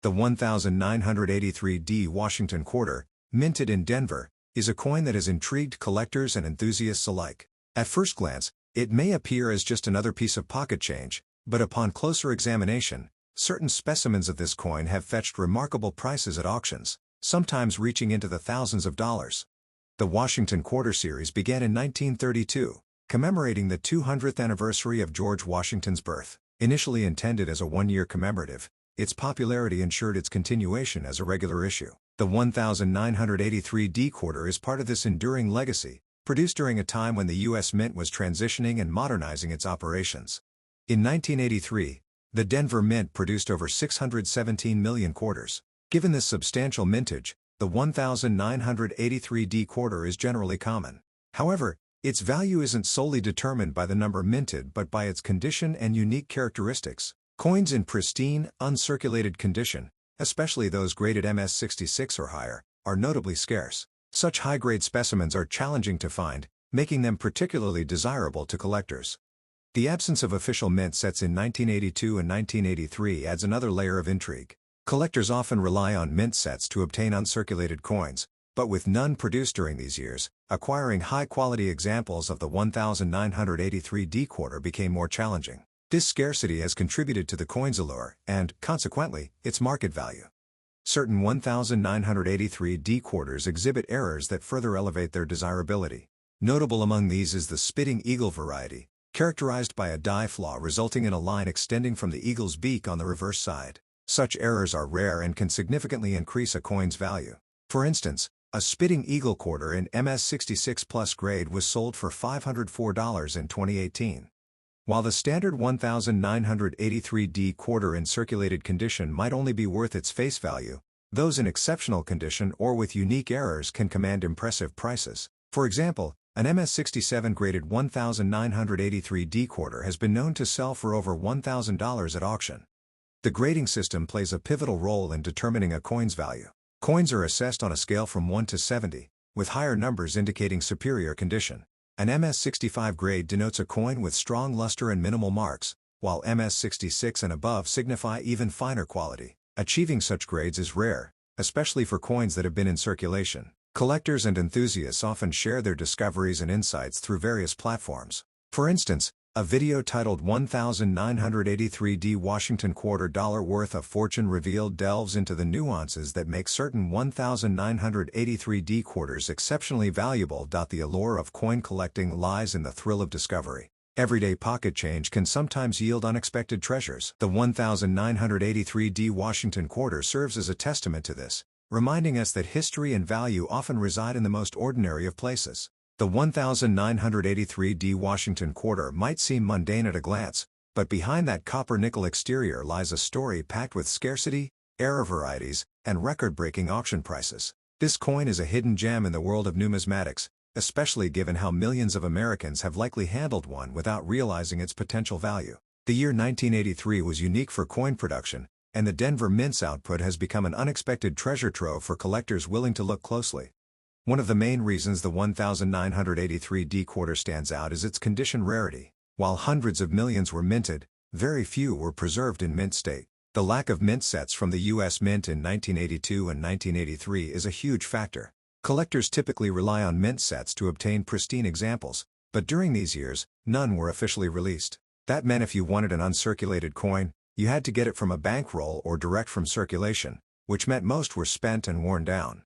The 1983D Washington quarter, minted in Denver, is a coin that has intrigued collectors and enthusiasts alike. At first glance, it may appear as just another piece of pocket change, but upon closer examination, certain specimens of this coin have fetched remarkable prices at auctions, sometimes reaching into the thousands of dollars. The Washington Quarter series began in 1932, commemorating the 200th anniversary of George Washington's birth. Initially intended as a one-year commemorative, its popularity ensured its continuation as a regular issue. The 1983D quarter is part of this enduring legacy, produced during a time when the U.S. Mint was transitioning and modernizing its operations. In 1983, the Denver Mint produced over 617 million quarters. Given this substantial mintage, the 1983D quarter is generally common. However, its value isn't solely determined by the number minted but by its condition and unique characteristics. Coins in pristine, uncirculated condition, especially those graded MS66 or higher, are notably scarce. Such high-grade specimens are challenging to find, making them particularly desirable to collectors. The absence of official mint sets in 1982 and 1983 adds another layer of intrigue. Collectors often rely on mint sets to obtain uncirculated coins, but with none produced during these years, acquiring high-quality examples of the 1983D quarter became more challenging. This scarcity has contributed to the coin's allure and, consequently, its market value. Certain 1983D quarters exhibit errors that further elevate their desirability. Notable among these is the spitting eagle variety, characterized by a die flaw resulting in a line extending from the eagle's beak on the reverse side. Such errors are rare and can significantly increase a coin's value. For instance, a spitting eagle quarter in MS66 plus grade was sold for $504 in 2018. While the standard 1983D quarter in circulated condition might only be worth its face value, those in exceptional condition or with unique errors can command impressive prices. For example, an MS67 graded 1983D quarter has been known to sell for over $1,000 at auction. The grading system plays a pivotal role in determining a coin's value. Coins are assessed on a scale from 1 to 70, with higher numbers indicating superior condition. An MS65 grade denotes a coin with strong luster and minimal marks, while MS66 and above signify even finer quality. Achieving such grades is rare, especially for coins that have been in circulation. Collectors and enthusiasts often share their discoveries and insights through various platforms. For instance, a video titled 1983D Washington Quarter Dollar Worth of Fortune Revealed delves into the nuances that make certain 1983D quarters exceptionally valuable. The allure of coin collecting lies in the thrill of discovery. Everyday pocket change can sometimes yield unexpected treasures. The 1983D Washington Quarter serves as a testament to this, reminding us that history and value often reside in the most ordinary of places. The 1983D Washington Quarter might seem mundane at a glance, but behind that copper-nickel exterior lies a story packed with scarcity, error varieties, and record-breaking auction prices. This coin is a hidden gem in the world of numismatics, especially given how millions of Americans have likely handled one without realizing its potential value. The year 1983 was unique for coin production, and the Denver Mint's output has become an unexpected treasure trove for collectors willing to look closely. One of the main reasons the 1983D quarter stands out is its condition rarity. While hundreds of millions were minted, very few were preserved in mint state. The lack of mint sets from the U.S. Mint in 1982 and 1983 is a huge factor. Collectors typically rely on mint sets to obtain pristine examples, but during these years, none were officially released. That meant if you wanted an uncirculated coin, you had to get it from a bankroll or direct from circulation, which meant most were spent and worn down.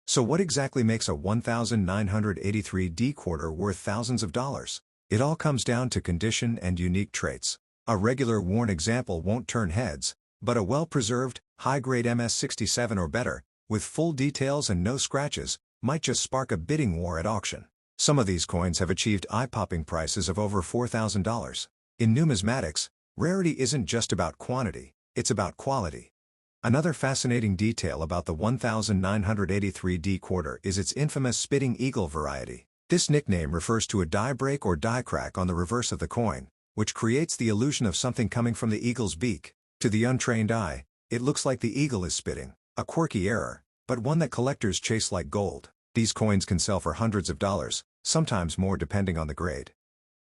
So what exactly makes a 1983D quarter worth thousands of dollars? It all comes down to condition and unique traits. A regular worn example won't turn heads, but a well-preserved, high-grade MS67 or better, with full details and no scratches, might just spark a bidding war at auction. Some of these coins have achieved eye-popping prices of over $4,000. In numismatics, rarity isn't just about quantity, it's about quality. Another fascinating detail about the 1983D quarter is its infamous spitting eagle variety. This nickname refers to a die break or die crack on the reverse of the coin, which creates the illusion of something coming from the eagle's beak. To the untrained eye, it looks like the eagle is spitting, a quirky error, but one that collectors chase like gold. These coins can sell for hundreds of dollars, sometimes more depending on the grade.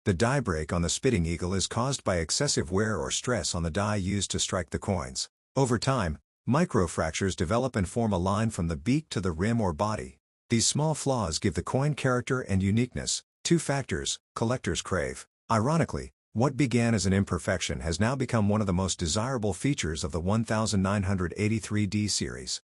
The die break on the spitting eagle is caused by excessive wear or stress on the die used to strike the coins. Over time, Microfractures develop and form a line from the beak to the rim or body. These small flaws give the coin character and uniqueness, two factors collectors crave. Ironically, what began as an imperfection has now become one of the most desirable features of the 1983D series.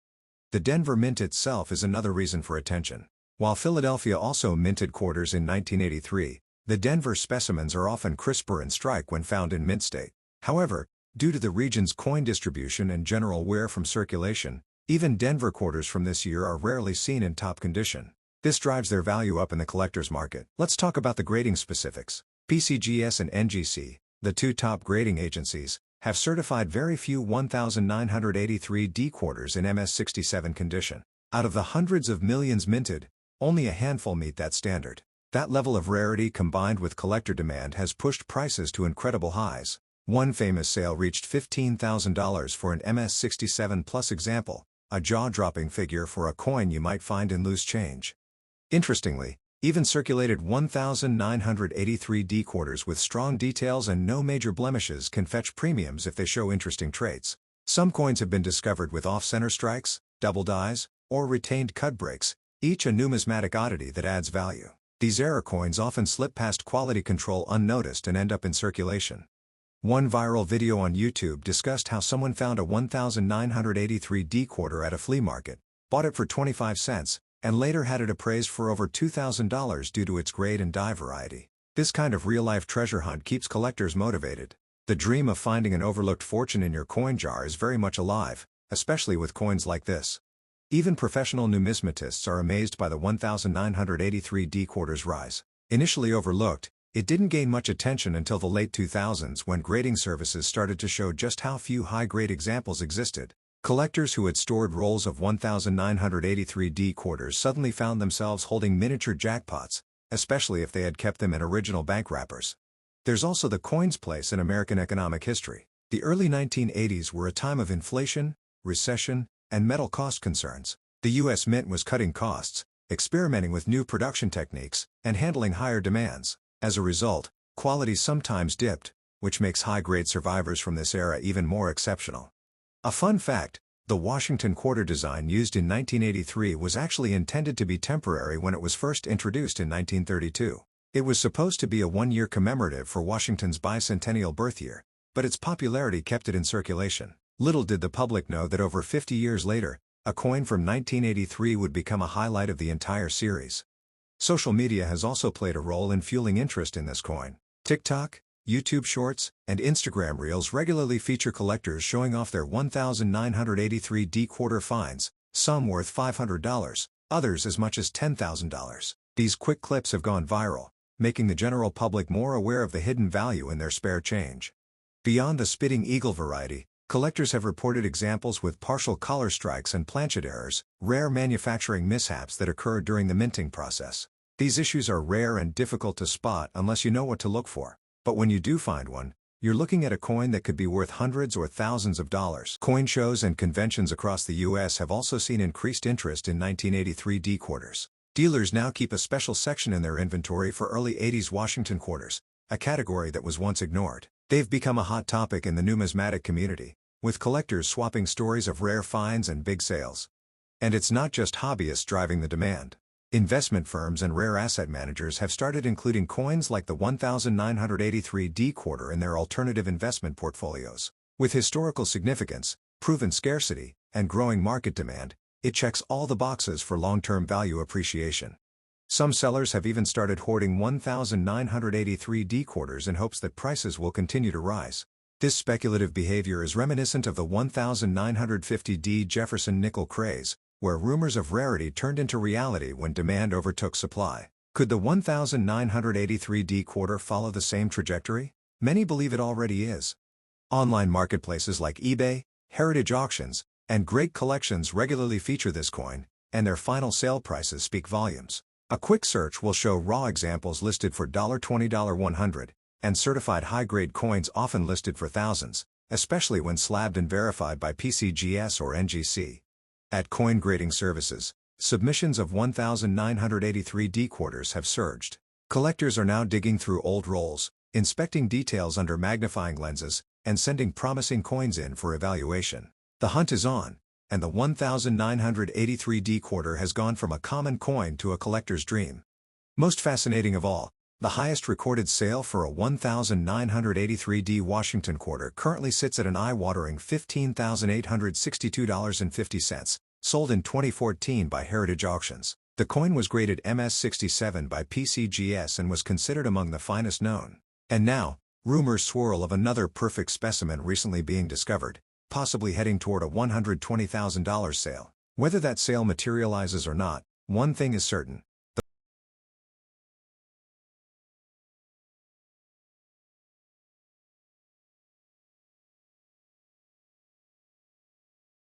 The Denver Mint itself is another reason for attention. While Philadelphia also minted quarters in 1983, the Denver specimens are often crisper and strike when found in mint state. However, due to the region's coin distribution and general wear from circulation, even Denver quarters from this year are rarely seen in top condition. This drives their value up in the collector's market. Let's talk about the grading specifics. PCGS and NGC, the two top grading agencies, have certified very few 1983D quarters in MS67 condition. Out of the hundreds of millions minted, only a handful meet that standard. That level of rarity combined with collector demand has pushed prices to incredible highs. One famous sale reached $15,000 for an MS67 Plus example, a jaw-dropping figure for a coin you might find in loose change. Interestingly, even circulated 1983D quarters with strong details and no major blemishes can fetch premiums if they show interesting traits. Some coins have been discovered with off-center strikes, double dies, or retained cut breaks, each a numismatic oddity that adds value. These error coins often slip past quality control unnoticed and end up in circulation. One viral video on YouTube discussed how someone found a 1983D quarter at a flea market, bought it for 25 cents, and later had it appraised for over $2,000 due to its grade and die variety. This kind of real-life treasure hunt keeps collectors motivated. The dream of finding an overlooked fortune in your coin jar is very much alive, especially with coins like this. Even professional numismatists are amazed by the 1983D quarter's rise. Initially overlooked, it didn't gain much attention until the late 2000s when grading services started to show just how few high-grade examples existed. Collectors who had stored rolls of 1983D quarters suddenly found themselves holding miniature jackpots, especially if they had kept them in original bank wrappers. There's also the coin's place in American economic history. The early 1980s were a time of inflation, recession, and metal cost concerns. The U.S. Mint was cutting costs, experimenting with new production techniques, and handling higher demands. As a result, quality sometimes dipped, which makes high-grade survivors from this era even more exceptional. A fun fact, the Washington quarter design used in 1983 was actually intended to be temporary when it was first introduced in 1932. It was supposed to be a one-year commemorative for Washington's bicentennial birth year, but its popularity kept it in circulation. Little did the public know that over 50 years later, a coin from 1983 would become a highlight of the entire series. Social media has also played a role in fueling interest in this coin. TikTok, YouTube Shorts, and Instagram Reels regularly feature collectors showing off their 1983D quarter finds, some worth $500, others as much as $10,000. These quick clips have gone viral, making the general public more aware of the hidden value in their spare change. Beyond the spitting eagle variety, collectors have reported examples with partial collar strikes and planchet errors, rare manufacturing mishaps that occur during the minting process. These issues are rare and difficult to spot unless you know what to look for. But when you do find one, you're looking at a coin that could be worth hundreds or thousands of dollars. Coin shows and conventions across the U.S. have also seen increased interest in 1983D quarters. Dealers now keep a special section in their inventory for early 80s Washington quarters, a category that was once ignored. They've become a hot topic in the numismatic community, with collectors swapping stories of rare finds and big sales. And it's not just hobbyists driving the demand. Investment firms and rare asset managers have started including coins like the 1983D quarter in their alternative investment portfolios. With historical significance, proven scarcity, and growing market demand, it checks all the boxes for long-term value appreciation. Some sellers have even started hoarding 1983D quarters in hopes that prices will continue to rise. This speculative behavior is reminiscent of the 1950D Jefferson nickel craze, where rumors of rarity turned into reality when demand overtook supply. Could the 1983D quarter follow the same trajectory? Many believe it already is. Online marketplaces like eBay, Heritage Auctions, and Great Collections regularly feature this coin, and their final sale prices speak volumes. A quick search will show raw examples listed for $20, $100, and certified high-grade coins often listed for thousands, especially when slabbed and verified by PCGS or NGC. At coin grading services, submissions of 1983D quarters have surged. Collectors are now digging through old rolls, inspecting details under magnifying lenses, and sending promising coins in for evaluation. The hunt is on, and the 1983D quarter has gone from a common coin to a collector's dream. Most fascinating of all, the highest recorded sale for a 1983D Washington quarter currently sits at an eye-watering $15,862.50, sold in 2014 by Heritage Auctions. The coin was graded MS67 by PCGS and was considered among the finest known. And now, rumors swirl of another perfect specimen recently being discovered, possibly heading toward a $120,000 sale. Whether that sale materializes or not, one thing is certain: